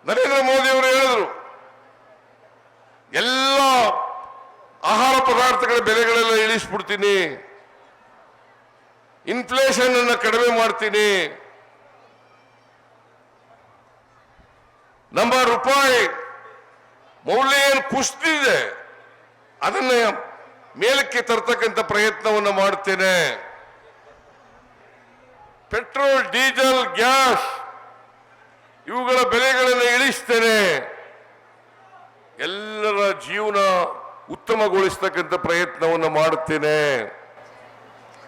ನರೇಂದ್ರ ಮೋದಿ ಅವರು ಹೇಳಿದರು, ಎಲ್ಲ ಆಹಾರ ಪದಾರ್ಥಗಳ ಬೆಲೆಗಳೆಲ್ಲ ಇಳಿಸ್ಬಿಡ್ತೀನಿ, ಇನ್ಫ್ಲೇಷನ್ ಅನ್ನು ಕಡಿಮೆ ಮಾಡ್ತೀನಿ, ನಮ್ಮ ರೂಪಾಯಿ ಮೌಲ್ಯ ಏನು ಕುಸಿದಿದೆ ಅದನ್ನ ಮೇಲಕ್ಕೆ ತರ್ತಕ್ಕಂಥ ಪ್ರಯತ್ನವನ್ನು ಮಾಡ್ತೇನೆ, ಪೆಟ್ರೋಲ್ ಡೀಸೆಲ್ ಗ್ಯಾಸ್ ಇವುಗಳ ಬೆಲೆಗಳನ್ನು ಇಳಿಸ್ತೇನೆ, ಎಲ್ಲರ ಜೀವನ ಉತ್ತಮಗೊಳಿಸ್ತಕ್ಕಂಥ ಪ್ರಯತ್ನವನ್ನು ಮಾಡುತ್ತೇನೆ.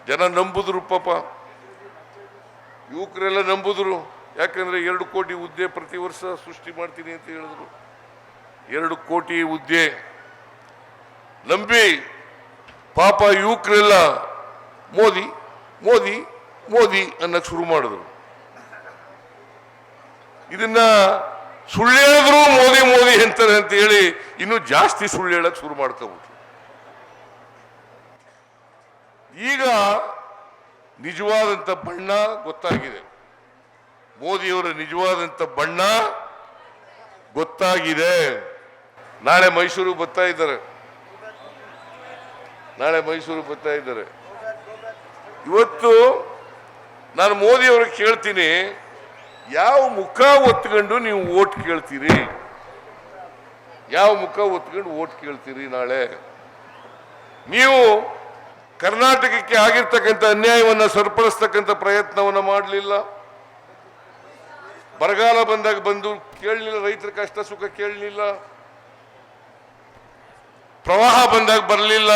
ಜನ ನಂಬುದ್ರು, ಪಾಪ ಯುವಕರೆಲ್ಲ ನಂಬುದ್ರು. ಯಾಕಂದ್ರೆ 2 ಕೋಟಿ ಹುದ್ದೆ ಪ್ರತಿ ವರ್ಷ ಸೃಷ್ಟಿ ಮಾಡ್ತೀನಿ ಅಂತ ಹೇಳಿದ್ರು. 2 ಕೋಟಿ ಹುದ್ದೆ ನಂಬಿ ಪಾಪ ಯುವಕರೆಲ್ಲ ಮೋದಿ ಮೋದಿ ಮೋದಿ ಅನ್ನಕ್ಕೆ ಶುರು ಮಾಡಿದ್ರು. ಇದನ್ನ ಸುಳ್ಳು ಹೇಳಿದ್ರು ಮೋದಿ ಮೋದಿ ಅಂತಾರೆ ಅಂತ ಹೇಳಿ ಇನ್ನೂ ಜಾಸ್ತಿ ಸುಳ್ಳು ಹೇಳಕ್ ಶುರು ಮಾಡ್ಕೋಬಿಟ್ರು. ಈಗ ನಿಜವಾದಂತ ಬಣ್ಣ ಗೊತ್ತಾಗಿದೆ, ಮೋದಿಯವರ ನಿಜವಾದಂತ ಬಣ್ಣ ಗೊತ್ತಾಗಿದೆ. ನಾಳೆ ಮೈಸೂರಿಗೆ ಬರ್ತಾ ಇದ್ದಾರೆ. ಇವತ್ತು ನಾನು ಮೋದಿ ಅವ್ರಿಗೆ ಕೇಳ್ತೀನಿ, ಯಾವ ಮುಖ ಒತ್ಕೊಂಡು ನೀವು ಓಟ್ ಕೇಳ್ತೀರಿ? ಯಾವ ಮುಖ ಒತ್ಕೊಂಡು ಓಟ್ ಕೇಳ್ತೀರಿ? ನಾಳೆ ನೀವು ಕರ್ನಾಟಕಕ್ಕೆ ಆಗಿರ್ತಕ್ಕಂಥ ಅನ್ಯಾಯವನ್ನು ಸರಿಪಡಿಸ್ತಕ್ಕಂಥ ಪ್ರಯತ್ನವನ್ನು ಮಾಡಲಿಲ್ಲ. ಬರಗಾಲ ಬಂದಾಗ ಬಂದು ಕೇಳಲಿಲ್ಲ, ರೈತರ ಕಷ್ಟ ಸುಖ ಕೇಳಲಿಲ್ಲ. ಪ್ರವಾಹ ಬಂದಾಗ ಬರಲಿಲ್ಲ.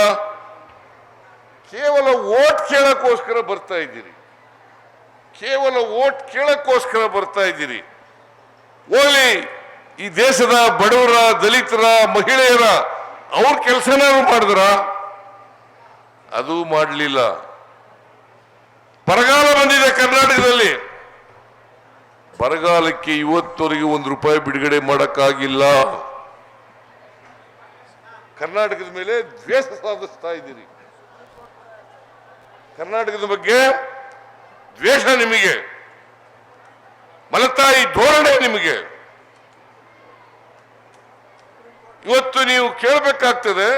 ಕೇವಲ ಓಟ್ ಕೇಳಕ್ಕೋಸ್ಕರ ಬರ್ತಾ ಇದ್ದೀರಿ. ಓಲಿ ಈ ದೇಶದ ಬಡವರ, ದಲಿತರ, ಮಹಿಳೆಯರ ಅವ್ರ ಕೆಲಸನಾದ್ರು ಮಾಡಿದ್ರ? ಅದು ಮಾಡಲಿಲ್ಲ. ಬರಗಾಲ ಬಂದಿದೆ ಕರ್ನಾಟಕದಲ್ಲಿ, ಬರಗಾಲಕ್ಕೆ ಇವತ್ತವರೆಗೆ ₹1 ಬಿಡುಗಡೆ ಮಾಡಕ್ಕಾಗಿಲ್ಲ. ಕರ್ನಾಟಕದ ಮೇಲೆ ದ್ವೇಷ ಸಾಧಿಸ್ತಾ ಇದ್ದೀರಿ. ಕರ್ನಾಟಕದ ಬಗ್ಗೆ ದ್ವೇಷ ನಿಮಗೆ, ಮಲತಾಯಿ ಧೋರಣೆ ನಿಮಗೆ. ಇವತ್ತು ನೀವು ಕೇಳಬೇಕಾಗ್ತದೆ,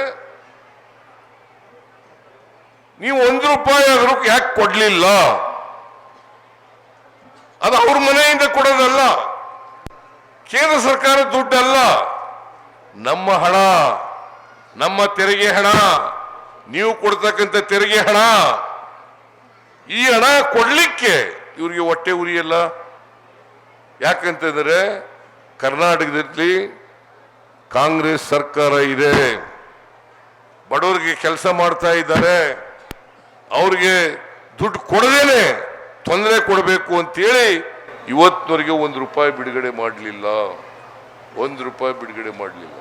ನೀವು ₹1 ಆದರೂ ಯಾಕೆ ಕೊಡ್ಲಿಲ್ಲ? ಅದು ಅವ್ರ ಮನೆಯಿಂದ ಕೊಡೋದಲ್ಲ, ಕೇಂದ್ರ ಸರ್ಕಾರದ ದುಡ್ಡಲ್ಲ, ನಮ್ಮ ಹಣ, ನಮ್ಮ ತೆರಿಗೆ ಹಣ, ನೀವು ಕೊಡ್ತಕ್ಕಂಥ ತೆರಿಗೆ ಹಣ. ಈ ಹಣ ಕೊಡ್ಲಿಕ್ಕೆ ಇವ್ರಿಗೆ ಹೊಟ್ಟೆ ಉರಿಯಲ್ಲ. ಯಾಕಂತಂದ್ರೆ ಕರ್ನಾಟಕದಲ್ಲಿ ಕಾಂಗ್ರೆಸ್ ಸರ್ಕಾರ ಇದೆ, ಬಡವರಿಗೆ ಕೆಲಸ ಮಾಡ್ತಾ ಇದ್ದಾರೆ, ಅವ್ರಿಗೆ ದುಡ್ಡು ಕೊಡದೇನೆ ತೊಂದರೆ ಕೊಡಬೇಕು ಅಂತೇಳಿ ಇವತ್ತಿನವರೆಗೆ ₹1 ಬಿಡುಗಡೆ ಮಾಡಲಿಲ್ಲ. ₹1 ಬಿಡುಗಡೆ ಮಾಡಲಿಲ್ಲ.